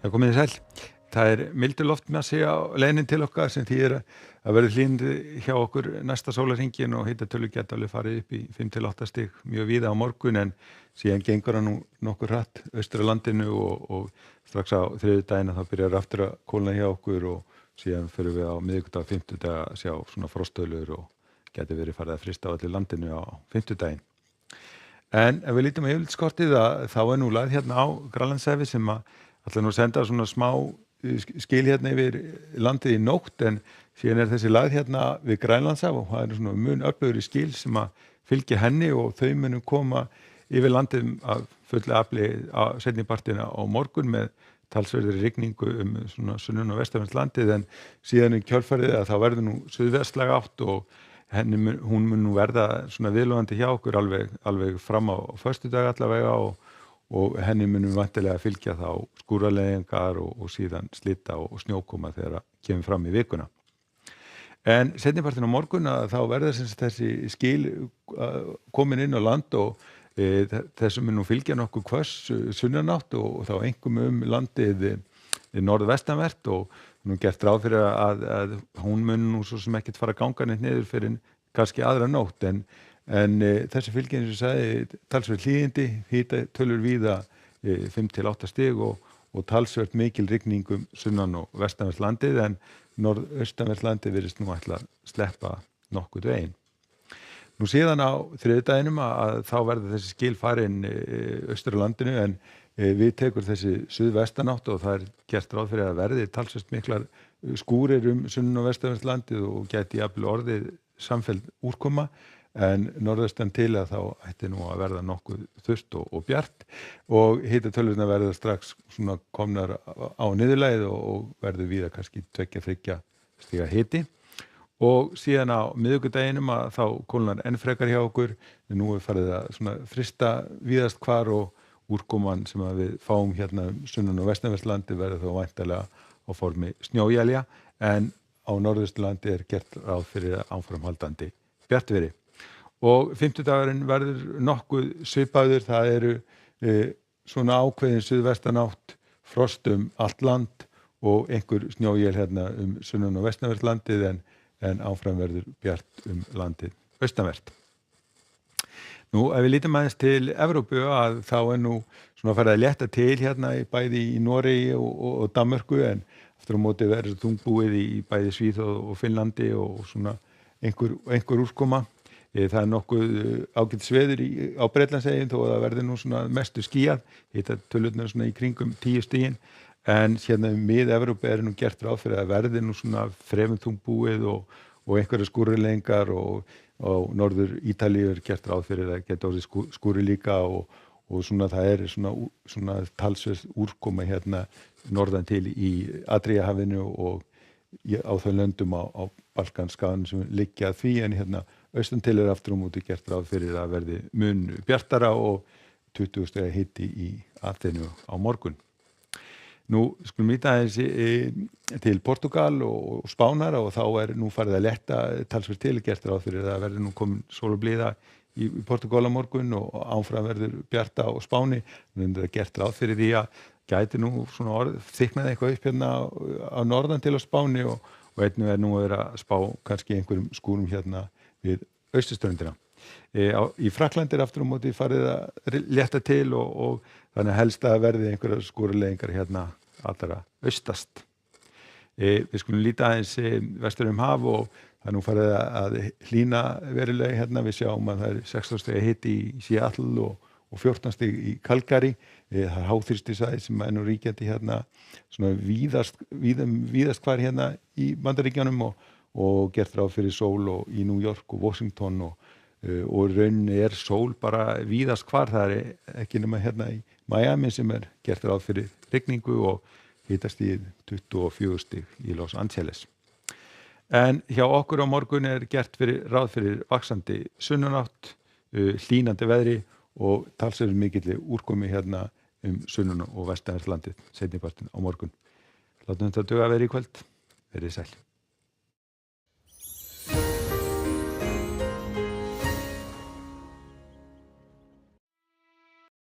Já, komið þið sæl. Það mildur loftmassi á leiðinni til okkar sem þýðir að verður hlýnandi hjá okkur næsta sólarhringinn og hitatölur geta alveg farið upp í 5 til 8 stig mjög víða á morgun en síðan gengur hann nú nokkur hratt austur á landinu og strax á þriðjudaginn þá byrjar aftur að kólna hjá okkur og síðan förum við á miðvikudag og fimmtudag að sjá svona frosttölur og geti verið farið að frysta á öllu landinu á fimmtudaginn. En ef við lítum á yfirlitskortið þá nú lagð hérna á Grænlandshafið sem ætla nú að senda svona smá skil hérna yfir landið í nótt en síðan þessi lagð hérna við Grænlandshaf og það svona mun öflugri skil sem að fylgja henni og þau munum koma yfir landið af fullu afli á seinni partina á morgun með talsverðri rigningu svona sunnan- og vestanvert landið en síðan í kjölfarið að þá verður nú suðvestlæg átt og hún mun nú verða svona viðlóðandi hjá okkur alveg fram á föstudag allavega og henni munum vantilega fylgja þá skúraleiðingar og síðan slita og snjókoma þegar það kemur fram í vikuna. En seinni partinn á morgun að þá verður þessi skil komin inn á land og þessu mun nú fylgja nokkuð hvöss sunnanátt og þá einkum landið norðvestanvert og nú gert ráð fyrir að hún mun nú svo sem ekkert fara að ganga neitt niður fyrir kannski aðra nótt en þessi fylgja eins og sagði talsvert hlýindi, hitatölur víða 5 til 8 stig og talsvert mikil rigning sunnan- og vestanvert landið en norðaustanvert landið virðist nú ætla að sleppa nokkuð veginn. Nú síðan á þriðjudaginum að þá verður þessi skil farin austur á landinu en við tekur þessi suðvestanátt og það gert ráð fyrir að verði talsvert miklar skúrir sunnan- og vestanvert landið og gæti jafnvel orðið samfelld úrkoma en norðaustan til að þá ætti nú að verða nokkuð þurrt og bjart og hitatölurnar verða strax svona komnar á niðurlagið og verður víða kannski 2-3 stiga hiti og síðan á miðvikudaginum að þá kólnar enn frekar hjá okkur nú farið að svona frysta víðast hvar og úrkoman sem að við fáum hérna sunnan- og vestanvert landi verður þó væntanlega á formi snjóélja en á norðausturlandi gert ráð fyrir áframhaldandi bjartviðri. Og fimmtudagurinn verður nokkuð svipaður, það eru svona ákveðin suðvestanátt, frost allt land og einhver snjóél hérna sunnan- og vestanvert landið en áfram verður bjart landið austanvert. Nú, ef við lítum aðeins til Evrópu að þá nú svona farið að létta til hérna bæði í Noregi og Danmörku en aftur á móti verður þungbúið í bæði Svíþjóð og Finnlandi og svona einhver úrkoma. Það nokkuð ágætis veður á Bretlandseyjum þó að það verði nú svona mestu skýjað, hitatölurnar svona í kringum 10 stigin en hérna mið-Evrópu nú gert ráð fyrir að verði nú svona fremur þungbúið og einhverjar skúraleiðingar og norður Ítalíu gert ráð fyrir að geta orðið skúri líka og svona það svona talsvert úrkoma hérna norðan til í Adríahafinu og á þau löndum á Balkanskaganum sem liggja að því en hérna austan til aftur á móti gert ráð fyrir að verði mun bjartara og 20 stiga hiti í Aþenu á morgun. Nú skulum líta aðeins til Portúgal og Spánar og þá nú farið að létta talsvert til gert ráð fyrir að verði nú komin sól og blíða í Portúgal á morgun og áfram verður bjarta á Spáni. Nú gert ráð fyrir því að gæti nú svona þykknaði eitthvað upp hérna á norðan til á Spáni og einnig nú að vera að spá kannski einhverjum skúrum hérna við austurströndina. Í Frakklandi aftur á móti farið að létta til og þannig helst að verði einhverjar skúraleiðingar hérna allra austast. Við skulum líta aðeins vestur haf og það nú farið að hlýna verulega hérna. Við sjáum að það 16 stiga hiti í Seattle og 14 stig í Calgary. Það háþrýstisvæði sem nú ríkjandi hérna svona víðast hvar hérna í Bandaríkjunum og gert ráð fyrir sól og í New York og Washington og rauninni sól bara víðast hvar, það ekki nema hérna í Miami sem gert ráð fyrir rigningu og hitastigið 24 stig í Los Angeles. En hjá okkur á morgun gert ráð fyrir vaxandi sunnanátt, hlýnandi veðri og talsverður mikilli úrkomi hérna sunnan- og vestanvert landið seinni partinn á morgun. Látum þetta duga að vera í kvöld. Verið sæl.